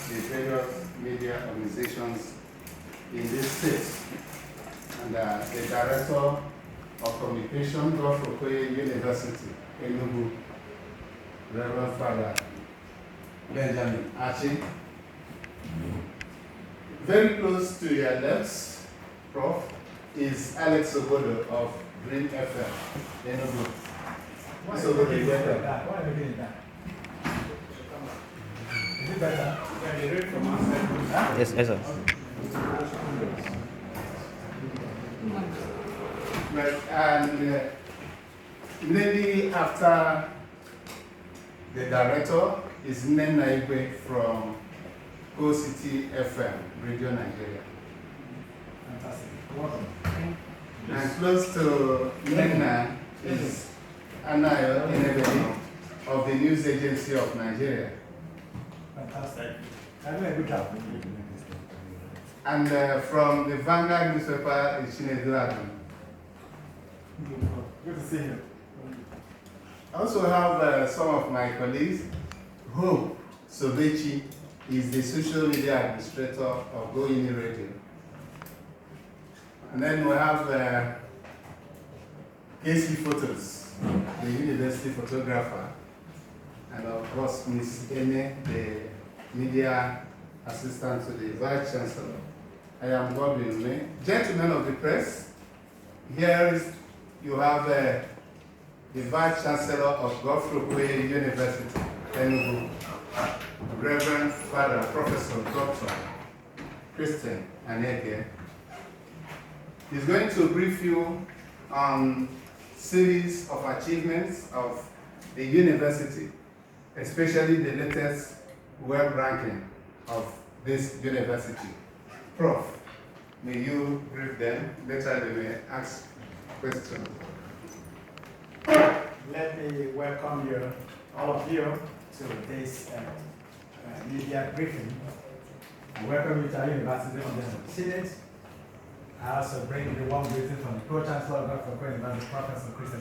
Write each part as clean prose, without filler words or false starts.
the various media organizations in this state. And the Director of Communication, Godfrey University, Enugu, Reverend Father Benjamin Achi. Very close to your left, Prof, is Alex Obodo of Green FM, Enugu. Why are you doing that? Why are you doing that? Is it better? Can you read from outside? Yes, sir. But, and maybe after the director is Nena Igwe from Go City FM, Radio Nigeria. Fantastic. Welcome. And close to Nena is Anayo Inebeli of the News Agency of Nigeria. Fantastic. I'm doing a good job. And from the Vanguard newspaper is Chinedu Adam. Good to see you. I also have some of my colleagues. Hope Sobechi is the social media administrator of GOUNI Radio. And then we have Casey Photos, the university photographer. And of course, Ms. Ene, the media assistant to the Vice Chancellor. I am Godwin May. Gentlemen of the press, here is, you have the Vice Chancellor of Godfrey University, Enugu, Reverend Father Professor Dr. Christian Aneke. He's going to brief you on series of achievements of the university, especially the latest web ranking of this university. Prof, may you brief them? Later they may ask questions. Let me welcome you, all of you, to this media briefing. I welcome you to our university on behalf of the Senate. I also bring the warm greeting from the Pro-Chancellor of Godfrey University, Professor Christian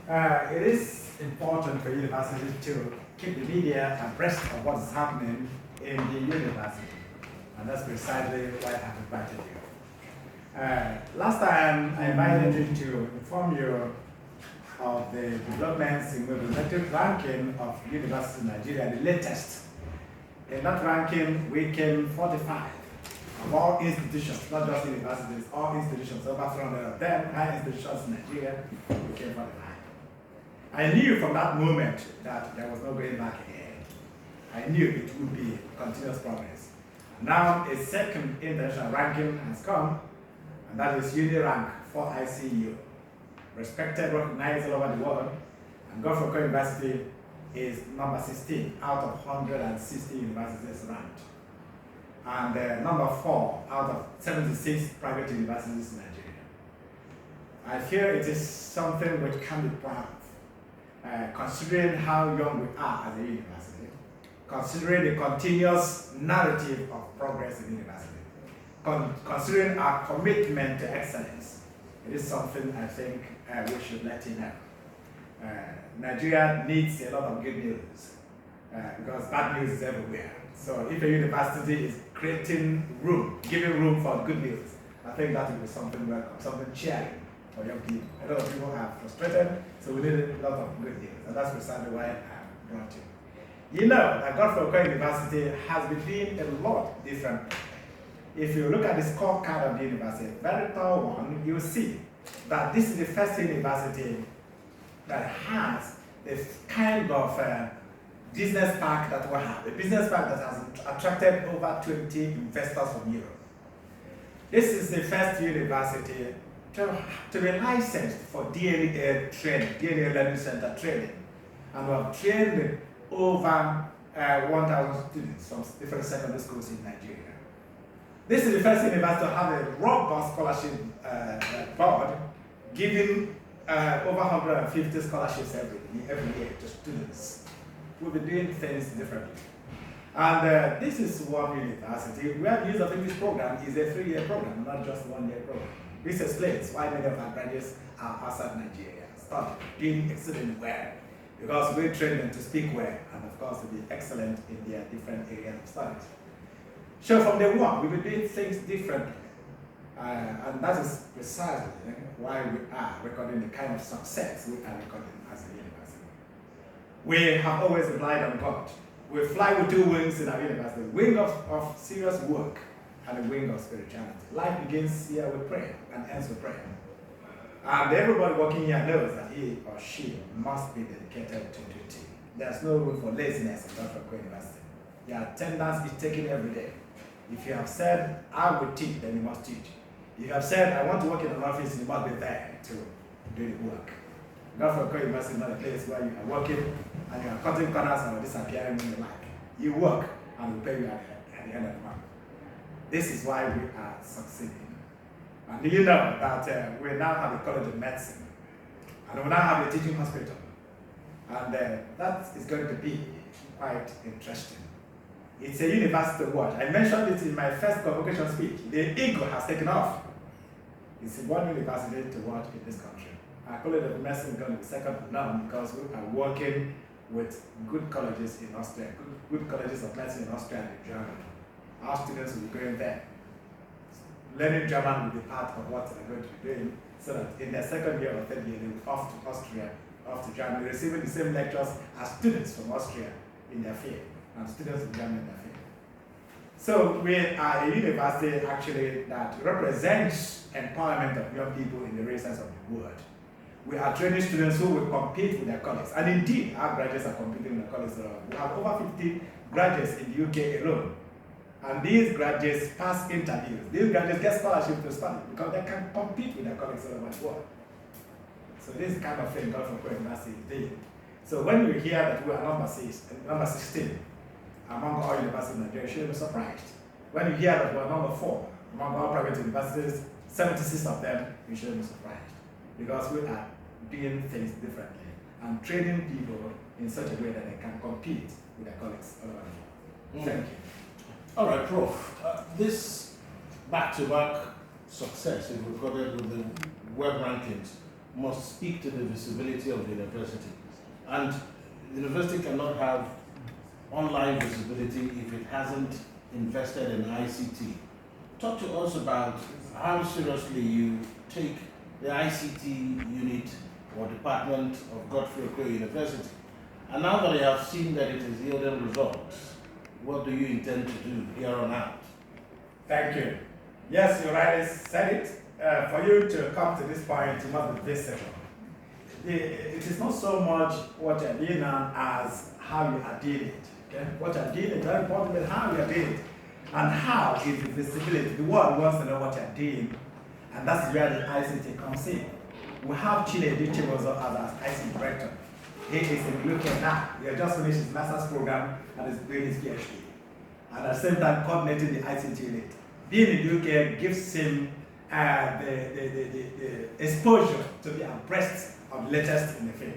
Aneke. It is important for universities to keep the media abreast of what is happening in the university. And that's precisely why I've invited you. Last time, I invited you to inform you of the developments in Webometrics Ranking of Universities in Nigeria, the latest. In that ranking, we came 45 of all institutions, not just universities, all institutions, over 300 of them, high institutions in Nigeria, we came 45. I knew from that moment that there was no going back again. I knew it would be continuous progress. Now, a second international ranking has come, and that is Unirank for ICU. Respected, recognized all over the world, and Godfrey University is number 16 out of 160 universities ranked, and number 4 out of 76 private universities in Nigeria. I feel it is something which can be proud of, considering how young we are as a university, considering the continuous narrative of progress in the university, considering our commitment to excellence. It is something I think we should let you know. Nigeria needs a lot of good news because bad news is everywhere. So if a university is creating room, giving room for good news, I think that will be something welcome, something cheering for young people. A lot of people are frustrated, so we need a lot of good news, and that's precisely why I brought you. You know that Godfrey University has been doing a lot differently. If you look at the scorecard of the university, very thorough one, you will see that this is the first university that has the kind of business park that we have, a business park that has attracted over 20 investors from Europe. This is the first university to be licensed for DNA training, DNA Learning Center training. And we have trained over 1,000 students from different secondary schools in Nigeria. This is the first university to have a robust scholarship board, giving over 150 scholarships every year to students. We'll be doing things differently. And this is one university where the use of English program is a 3-year program, not just 1-year program. This explains why many of our graduates are outside Nigeria, start doing exceedingly well, because we train them to speak well and of course to be excellent. excellent in their different areas of studies. So from day one, we've been doing things differently. And that is precisely why we are recording the kind of success we are recording as a university. We have always relied on God. We fly with two wings in our university, a wing of serious work and a wing of spirituality. Life begins here with prayer and ends with prayer. And everybody working here knows that he or she must be dedicated to duty. There's no room for laziness at Unirankings University. Your attendance is taken every day. If you have said, I will teach, then you must teach. If you have said, I want to work in an office, you must be there to do the work. Unirankings University is not a place where you are working and you are cutting corners and disappearing when you like. You work and we pay you at the end of the month. This is why we are succeeding. And you know that we now have a college of medicine and we now have a teaching hospital. And that is going to be quite interesting. It's a university award. I mentioned it in my first convocation speech. The eagle has taken off. It's one university to watch in this country. Our College of Medicine is going to be second to none because we are working with good colleges in Austria, good colleges of medicine in Austria and in Germany. Our students will be going there. Learning German will be part of what they're going to be doing, so that in their second year or third year, they will be off to Austria, off to Germany, receiving the same lectures as students from Austria in their field, and students in Germany in their field. So we are a university actually that represents empowerment of young people in the real sense of the word. We are training students who will compete with their colleagues, and indeed our graduates are competing with their colleagues. We have over 50 graduates in the UK alone. And these graduates pass interviews. These graduates get scholarships to study because they can compete with their colleagues all over the world. So this kind of thing Unirankings University is doing. So when you hear that we are number 16 among all universities in Nigeria, you should be surprised. When you hear that we are number 4 among all private universities, 76 of them, you should be surprised. Because we are doing things differently and training people in such a way that they can compete with their colleagues all over the world. Thank you. All right, Prof. This back-to-back success is recorded with the web rankings must speak to the visibility of the university. And the university cannot have online visibility if it hasn't invested in ICT. Talk to us about how seriously you take the ICT unit or department of Godfrey Okoye University. And now that you have seen that it is yielding results, what do you intend to do here on out? Thank you. Yes, you rightly said it. For you to come to this point, you must be visible. It is not so much what you're doing now as how you are doing it. Okay? What you're doing is very important, but how you are doing it. And how is the visibility. The world wants to know what you're doing, and that's where the ICT comes in. We have Chinedu Chibozo as our ICT director. He is in UK now. He has just finished his master's program and is doing his PhD. And at the same time, coordinating the ICT unit. Being in the UK gives him the exposure to be abreast of the latest in the field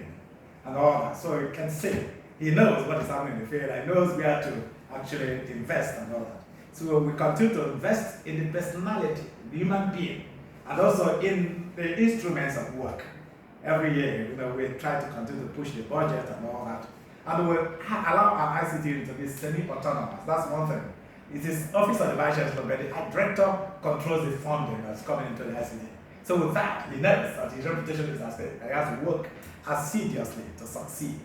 and all that. So you can see, he knows what is happening in the field and knows where to actually invest and all that. So we continue to invest in the personality, the human being, and also in the instruments of work. Every year, we try to continue to push the budget and all that. And we allow our ICT to be semi-autonomous. That's one thing. It is Office of the Vice Chancellor, but the director controls the funding that's coming into the ICT. So with that, he knows that his reputation is at stake. He has to work assiduously to succeed.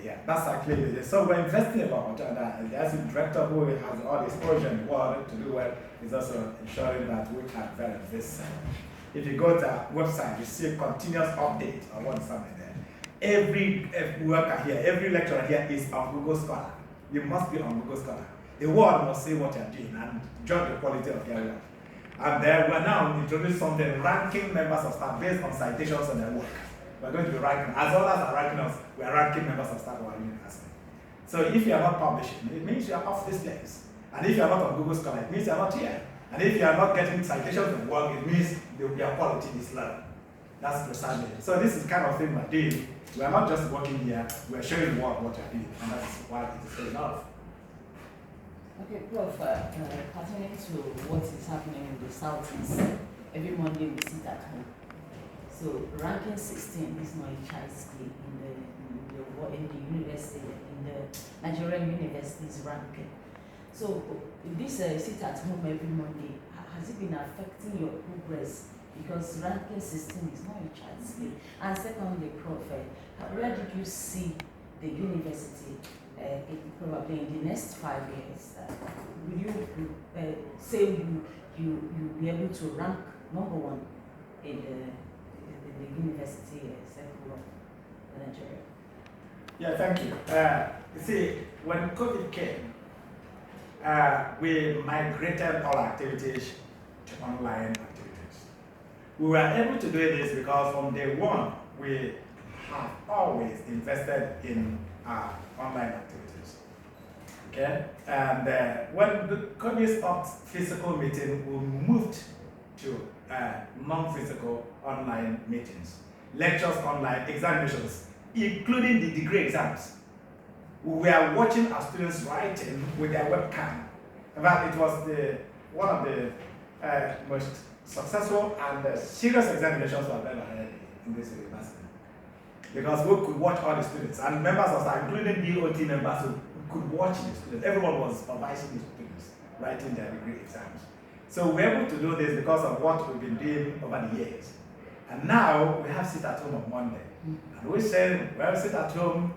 Yeah, that's actually it. So we're investing about and the ICT director who has all the exposure in the world to do well is also ensuring that we are very visible. If you go to our website, you see a continuous update on what's happening there. Every worker here, every lecturer here is on Google Scholar. You must be on Google Scholar. The world must see what you're doing and judge the quality of your work. And we're now introducing something, ranking members of staff based on citations and their work. We're going to be ranking, as others are ranking us, we are ranking members of staff of our university. So if you are not publishing, it means you are off this place. And if you are not on Google Scholar, it means you are not here. And if you are not getting citations and work, it means your quality is low. That's precisely it. So this is the kind of thing we're doing. We are not just working here, we are showing the world what you're doing, and that's why it is paying off. Okay, Prof, pertaining to what is happening in the Southeast, every Monday we sit at home. So ranking 16 is not a child's play in the university, in the Nigerian universities ranking. So this sit at home every Monday, has it been affecting your progress? Because ranking system is not a child's play. And secondly, Prof, where did you see the university probably in the next 5 years? Will you say you'll be able to rank #1 in the university circle of Nigeria? Yeah, thank you. You see, when COVID came, we migrated all activities to online activities. We were able to do this because from day one, we have always invested in our online activities. Okay? And when the COVID stopped physical meeting, we moved to non-physical online meetings, lectures online, examinations, including the degree exams. We were watching our students writing with their webcam. In fact, it was one of the most successful and serious examinations I've ever had in this university. Because we could watch all the students, and members of staff, including DOT members, who could watch the students. Everyone was supervising the students writing their degree exams. So we're able to do this because of what we've been doing over the years. And now we have sit at home on Monday. And we say, well, sit at home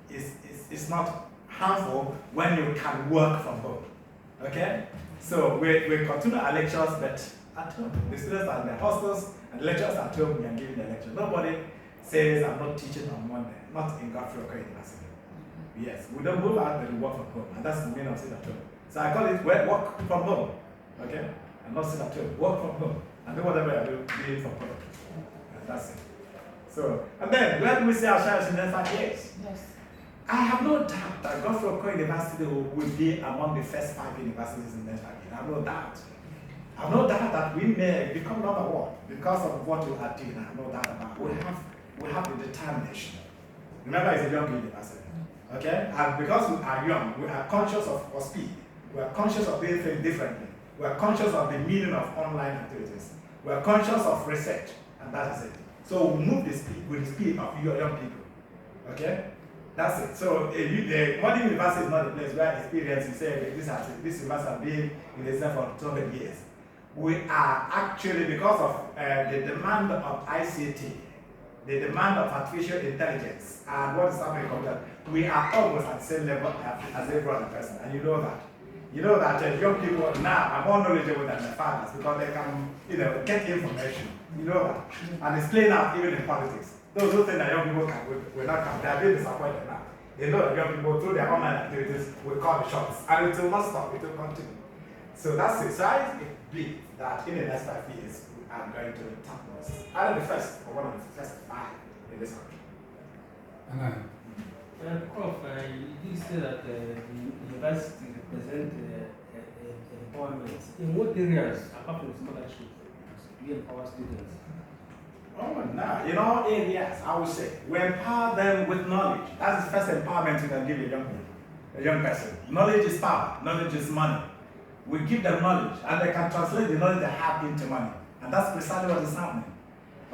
is not harmful when you can work from home. Okay? So we continue our lectures, but at home. The students are in their hostels, and the lecturers at home, we are giving the lecture. Nobody says, I'm not teaching on Monday, not in GOUNI University. Yes, we don't move out, but we work from home, and that's the meaning of sit at home. So I call it work from home, okay? And not sit at home, work from home, and do whatever I do from home. And that's it. So, and then, where do we see ourselves in the next 5 years? Yes. I have no doubt that GOUNI University will be among the first 5 universities in the next 5 years. I have no doubt. I have no doubt that we may become #1 because of what we are doing. I have no doubt about it. We have the determination. Remember, it's a young university. Okay? And because we are young, we are conscious of our speed. We are conscious of doing things differently. We are conscious of the meaning of online activities. We are conscious of research, and that is it. So we move the speed with the speed of your young people. Okay? That's it. So the modern university is not a place where experience is saying this university has been in existence for 200 years. We are actually, because of the demand of ICT, the demand of artificial intelligence, and what is happening in computer, we are almost at the same level as every other person, and you know that. You know that young people now are more knowledgeable than their fathers because they can, get information. You know that, and it's playing out even in politics. Those who think that young people will not come, they are being disappointed now. They know that young people, through their online activities, will call the shots, and it will not stop, it will continue. So that's it. So I believe that in the next 5 years, we are going to tap us. Either the first or one of the first 5 in this country. Prof, you say that the university represent empowerment. In what areas, apart from scholarship, do you empower students? Oh, no. In all areas, I would say, we empower them with knowledge. That's the first empowerment you can give a young person. Knowledge is power. Knowledge is money. We give them knowledge, and they can translate the knowledge they have into money. And that's precisely what is happening.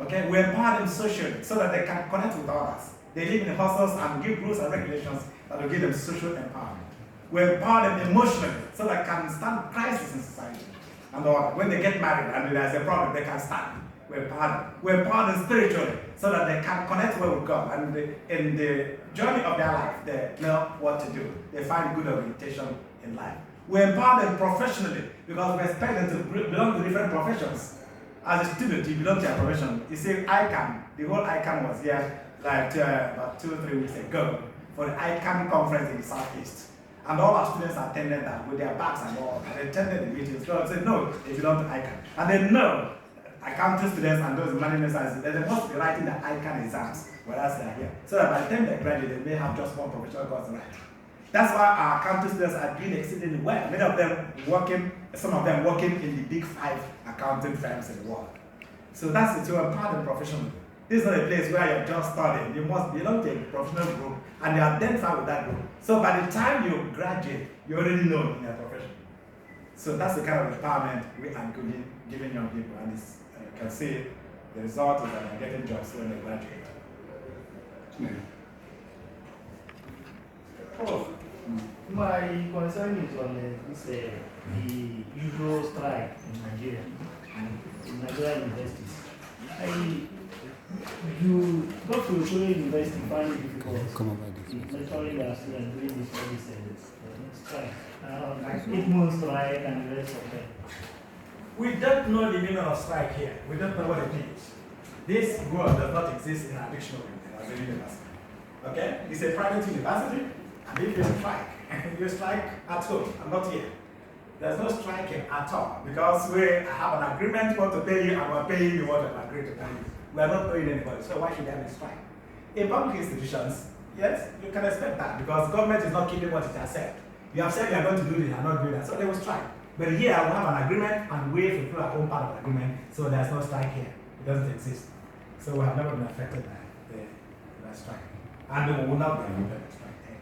Okay? We empower them socially so that they can connect with others. They live in hostels and give rules and regulations that will give them social empowerment. We empower them emotionally so that they can stand crisis in society. And when they get married and there's a problem, they can stand. We empower them. We empower them spiritually so that they can connect well with God. And in the journey of their life, they know what to do. They find good orientation in life. We empower them professionally because we expect them to belong to different professions. As a student, you belong to your profession. You see, ICANN, the whole ICANN was here like about 2 or 3 weeks ago for the ICANN conference in the Southeast. And all our students attended that with their bags and all. And they attended the meetings. So they said, no, they belong to ICANN. And they know accounting students and those management sciences, they must be writing the ICANN exams, whereas they are here. So that by the time they graduate, they may have just one professional course to write. That's why our accounting students are doing exceedingly well. Many of them working, some of them working in the big 5 accounting firms in the world. So that's it, to empower them professionally. This is not a place where you're just studying. You must belong to a professional group and you identify with that group. So by the time you graduate, you already know in your profession. So that's the kind of empowerment we are giving young people. And it's, you can see the result is that they're getting jobs when they graduate. Prof, my concern is on the usual strike in Nigeria, in Nigerian universities. You go to a university, find it difficult lecturing their students doing this strike, like 8 months strike and the rest of them. We don't know the meaning of strike here. We don't know what it means. This word does not exist in our dictionary as a university. Okay? It's a private university, and if you strike, you strike at home and not here. There's no striking at all because we have an agreement what to pay you and we're paying you what we agreed to pay you. We are not paying anybody, so why should there be strike? In public institutions, yes, you can expect that because government is not keeping what it has said. You have said you are going to do this and not doing that, so they will strike. But here we have an agreement and we fulfill our own part of the agreement, so there's no strike here. It doesn't exist. So we have never been affected by the strike. And we will not be affected by strike either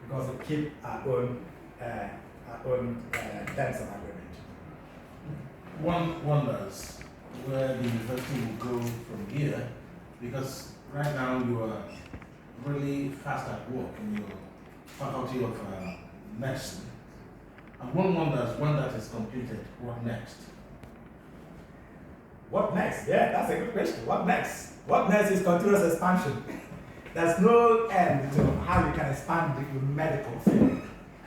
because we keep our own terms of agreement. One wonders where the university will go from here, because right now you are really fast at work in your faculty of medicine. And one wonders when that is completed, what next? What next? Yeah, that's a good question. What next? What next is continuous expansion. There's no end to how you can expand the medical field.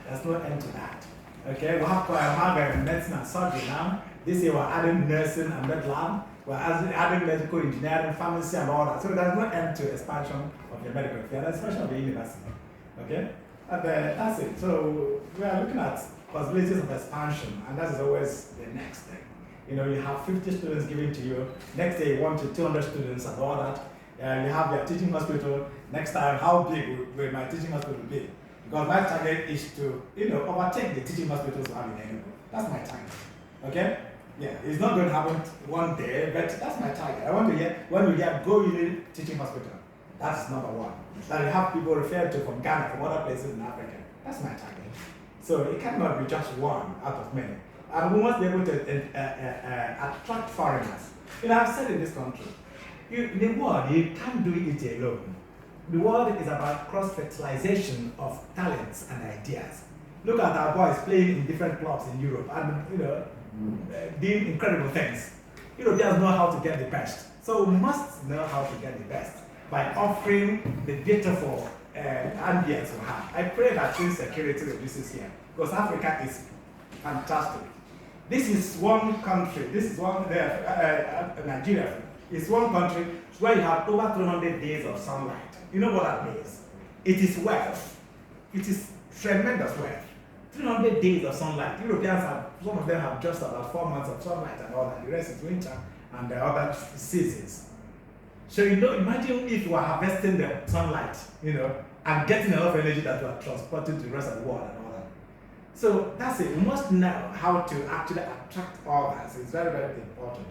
There's no end to that. Okay, we have medicine and surgery now. This year we're adding nursing and med lab. We're adding medical engineering, pharmacy and all that. So there's no end to expansion of the medical field, especially of the university. Okay? And that's it. So we are looking at possibilities of expansion, and that is always the next thing. You know, you have 50 students given to you. Next day you want 200 students and all that. You have your teaching hospital. Next time, how big will my teaching hospital be? Because my target is to, overtake the teaching hospitals we have in Enugu. That's my target. Okay? Yeah, it's not going to happen one day, but that's my target. I want to hear, when we get GOUNI teaching hospital, that's number one. That you have people referred to from Ghana, from other places in Africa. That's my target. So it cannot be just one out of many. And we must be able to attract foreigners. I've said in this country, in the world, you can't do it alone. The world is about cross-fertilization of talents and ideas. Look at our boys playing in different clubs in Europe and doing incredible things. Europeans know how to get the best. So we must know how to get the best by offering the beautiful ambience we have. I pray that insecurity reduces here because Africa is fantastic. This is one country, this is one, Nigeria is one country where you have over 300 days of sunlight. You know what that means? It is wealth. It is tremendous wealth. 300 days of sunlight. Europeans have, some of them have just about 4 months of sunlight and all that. The rest is winter and the other seasons. So imagine if you are harvesting the sunlight, and getting enough energy that you are transporting to the rest of the world and all that. So that's it. We must know how to actually attract others. It's very, very important.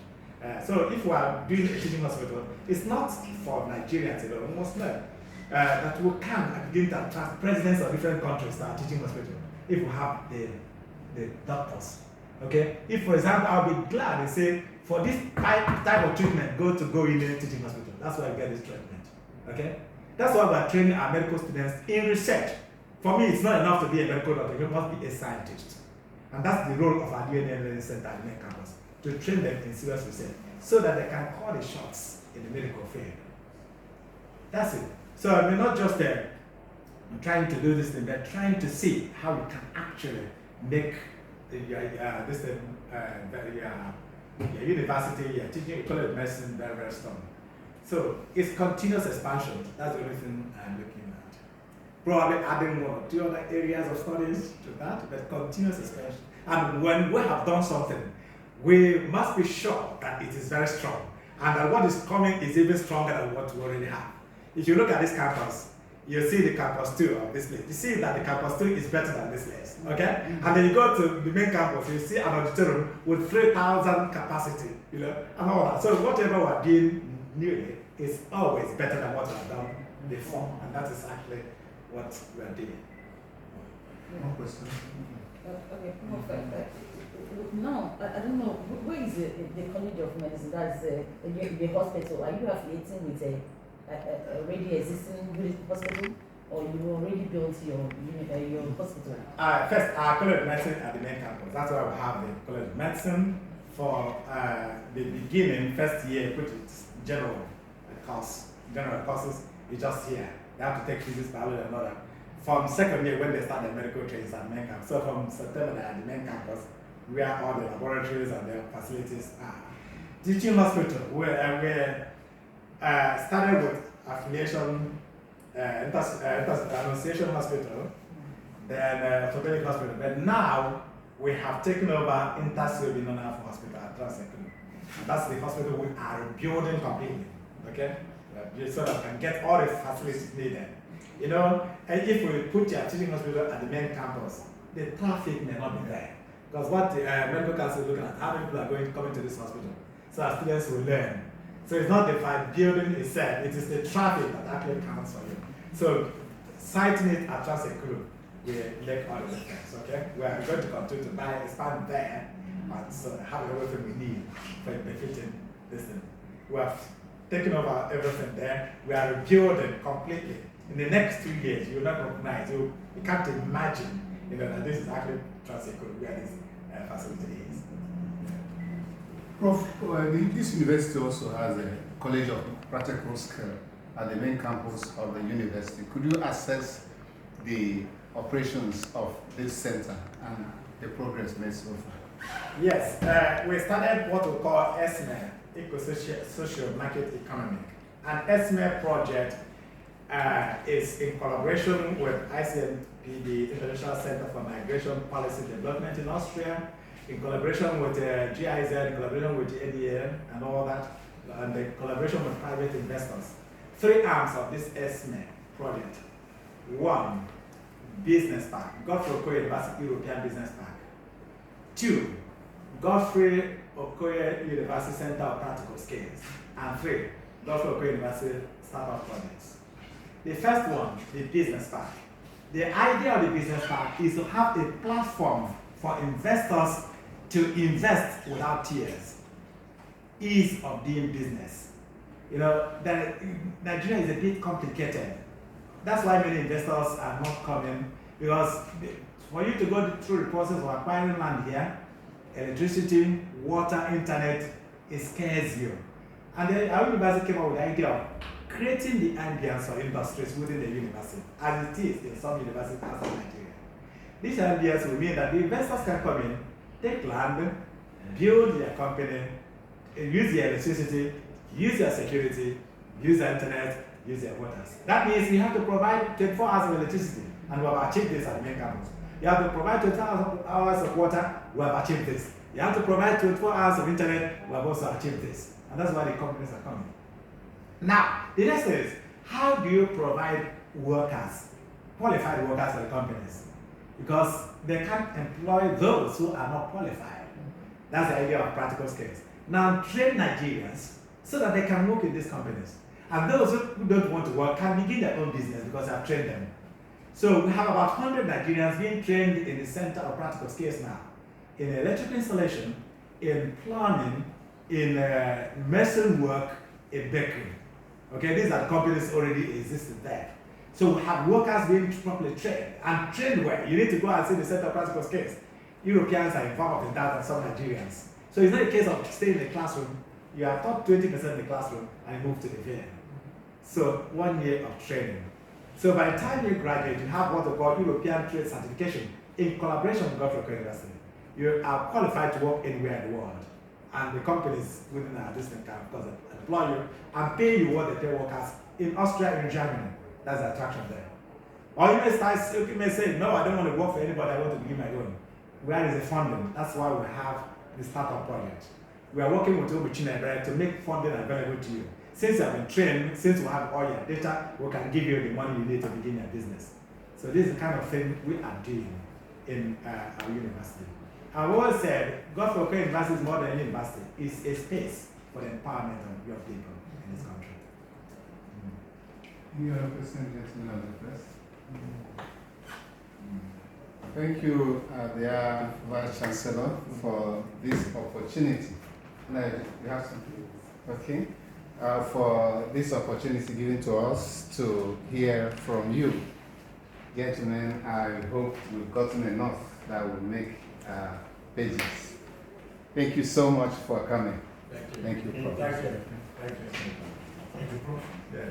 So if we are doing a teaching hospital, it's not for Nigerians alone. We must know that we can begin to attract presidents of different countries to our teaching hospital if we have the doctors. Okay? If, for example, I'll be glad and say, for this type of treatment, go to GOUNI teaching hospital. That's why we get this treatment. Okay? That's why we're training our medical students in research. For me, it's not enough to be a medical doctor, you must be a scientist. And that's the role of our DNA Learning Center at main campus, to train them in serious research so that they can call the shots in the medical field. That's it. So we're not just trying to do this thing, but trying to see how we can actually make your university, your teaching college of medicine very, very strong. So it's continuous expansion. That's the only thing I'm looking at. Probably adding 1 or 2 other areas of studies to that, but continuous expansion. And when we have done something, we must be sure that it is very strong and that what is coming is even stronger than what we already have. If you look at this campus, you see the campus 2 of this place. You see that the campus 2 is better than this place, okay? Mm-hmm. And then you go to the main campus, you see an auditorium with 3,000 capacity, and all that. So whatever we're doing newly is always better than what we've done before, and that is actually what we're doing. One question. Okay, perfect. Now, I don't know, where is the College of Medicine? That's the hospital. Are you affiliating with a already existing hospital? or you already built your hospital? First, our College of Medicine at the main campus. That's why we have the College of Medicine for the beginning, first year, which is general course. General courses is just here. They have to take physics, biology, and all that. From second year, when they start the medical trainings at the main campus. So from September, they're at the main campus, where all the laboratories and the facilities are. Teaching hospital, we started with affiliation, Annunciation Hospital, then Orthopedic Hospital. But now we have taken over Inter-Sylvinona Hospital at Transekulu. That's the hospital we are building completely. Okay? So that we can get all the facilities needed. You know, and if we put your teaching hospital at the main campus, the traffic may not be there. Because what the medical council is looking at, how many people are coming to this hospital, so our students will learn. So it's not the building itself, it is the traffic that actually counts for you. So citing it at Transekulu, we make all the difference, okay? We are going to continue to expand there, and so have everything we need for benefiting this thing. We have taken over everything there. We are rebuilding completely. In the next 2 years, you will not recognize, you can't imagine, that this is actually Transekulu where this facility is. Prof, this university also has a College of Practical Skill at the main campus of the university. Could you assess the operations of this center and the progress made so far? Yes, we started what we call ESME, Eco-Social Market Economic. And ESME project is in collaboration with ICMP, the International Center for Migration Policy Development in Austria, in collaboration with GIZ, in collaboration with ADA and all that, and the collaboration with private investors. 3 arms of this ESME project. 1, business park, Godfrey Okoye University European Business Park. 2, Godfrey Okoye University Center of Practical Skills. And 3, Godfrey Okoye University Startup Projects. The first one, the business park. The idea of the business park is to have a platform for investors to invest without tears. Ease of doing business. You know, Nigeria is a bit complicated. That's why many investors are not coming, because for you to go through the process of acquiring land here, electricity, water, internet, it scares you. And then our university came up with the idea of creating the ambience for industries within the university, as it is in some universities outside Nigeria. This ambience will mean that the investors can come in, take land, build their company, use their electricity, use their security, use their internet, use their waters. That means you have to provide 24 hours of electricity, and we have achieved this at the main campus. You have to provide 24 hours of water, we have achieved this. You have to provide 24 hours of internet, we have also achieved this. And that's why the companies are coming. Now, the next is, how do you provide workers, qualified workers for the companies? Because they can't employ those who are not qualified. That's the idea of practical skills. Now, train Nigerians so that they can work in these companies. And those who don't want to work can begin their own business because I've trained them. So we have about 100 Nigerians being trained in the Center of Practical Skills now, in electrical installation, in plumbing, in mason work, in bakery. Okay, these are companies already existing there. So we have workers being properly trained, and trained well. You need to go and see the Center of Practical Skills. Europeans are involved in that and some Nigerians. So it's not a case of staying in the classroom. You are taught 20% in the classroom and you move to the VM. So 1 year of training. So by the time you graduate, you have what we call European Trade Certification in collaboration with Godfrey University. You are qualified to work anywhere in the world. And the companies within our district can, of course, employ you and pay you what they pay workers in Austria and in Germany. That's the attraction there. Or you may say, no, I don't want to work for anybody, I want to begin my own. Where is the funding? That's why we have the startup project. We are working with Webometrics to make funding available to you. Since you have been trained, since we have all your data, we can give you the money you need to begin your business. So this is the kind of thing we are doing in our university. I've always said, Godfrey Okoye University is more than any university. It's a space for the empowerment of your people in this country. Any other question, gentlemen of the press? Thank you, dear Vice Chancellor, for this opportunity. Now, you have something? Okay. For this opportunity given to us to hear from you. gentlemen, I hope we've gotten enough that will make pages. Thank you so much for coming. Thank you, Prof. Thank you. Thank you. Thank you, Prof. Yeah.